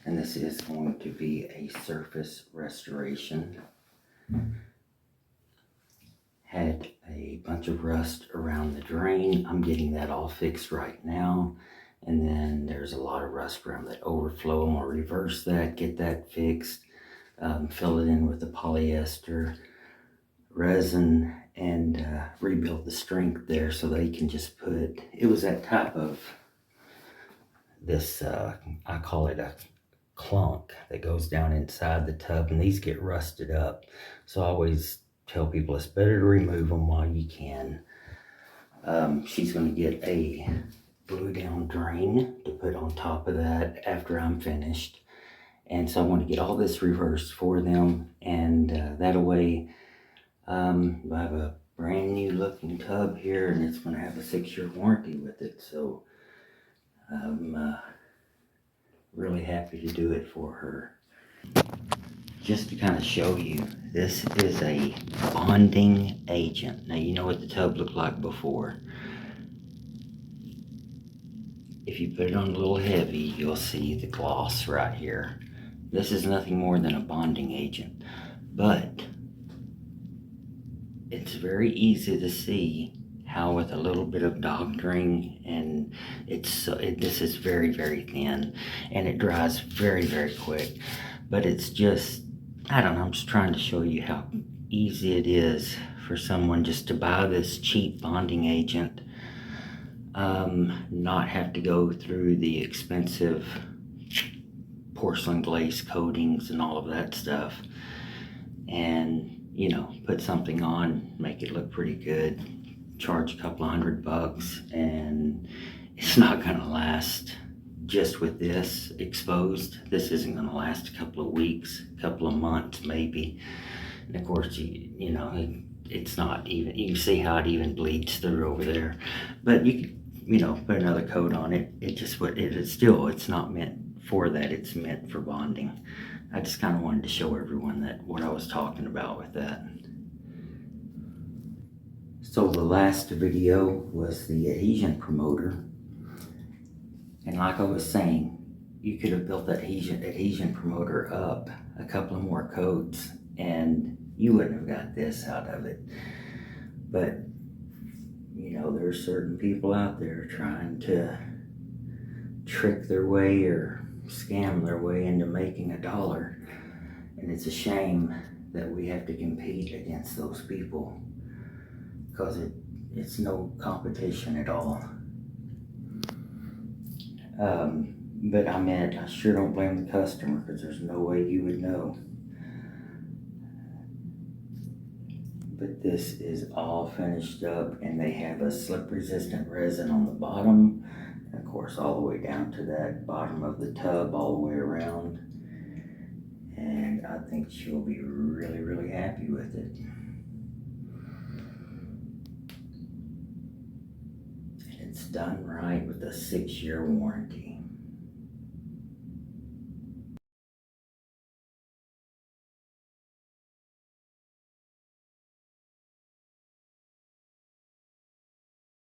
and this is going to be a surface restoration. Had a bunch of rust around the drain. I'm getting that all fixed right now. And then there's a lot of rust around that overflow. I'm gonna reverse that, get that fixed, fill it in with the polyester resin, and rebuild the strength there so they can just put, it was that type of this, I call it a clunk that goes down inside the tub, and these get rusted up. So I always tell people it's better to remove them while you can. She's going to get a glue down drain to put on top of that after I'm finished. And so I want to get all this reversed for them, and that way I have a brand new looking tub here, and it's going to have a 6-year warranty with it. So I'm really happy to do it for her. Just to kind of show you, this is a bonding agent. Now you know what the tub looked like before. If you put it on a little heavy, you'll see the gloss right here. This is nothing more than a bonding agent, but it's very easy to see how with a little bit of doctoring, and this is very, very thin, and it dries very, very quick. But it's just, I don't know, I'm just trying to show you how easy it is for someone just to buy this cheap bonding agent, not have to go through the expensive porcelain glaze coatings and all of that stuff, and you know, put something on, make it look pretty good, charge a couple of $100, and it's not gonna last. Just with this exposed, this isn't going to last a couple of weeks, a couple of months maybe. And of course, you know, it's not even, you can see how it even bleeds through over there. But you could, you know, put another coat on it. It just what it is still, it's not meant for that. It's meant for bonding. I just kind of wanted to show everyone that what I was talking about with that. So the last video was the adhesion promoter. And like I was saying, you could have built that adhesion promoter up a couple of more coats and you wouldn't have got this out of it. But, you know, there's certain people out there trying to trick their way or scam their way into making $1. And it's a shame that we have to compete against those people, because it's no competition at all. But I mean, I sure don't blame the customer, because there's no way you would know. But this is all finished up, and they have a slip resistant resin on the bottom, and of course all the way down to that bottom of the tub, all the way around. And I think she'll be really, really happy with it. It's done right with a 6-year warranty.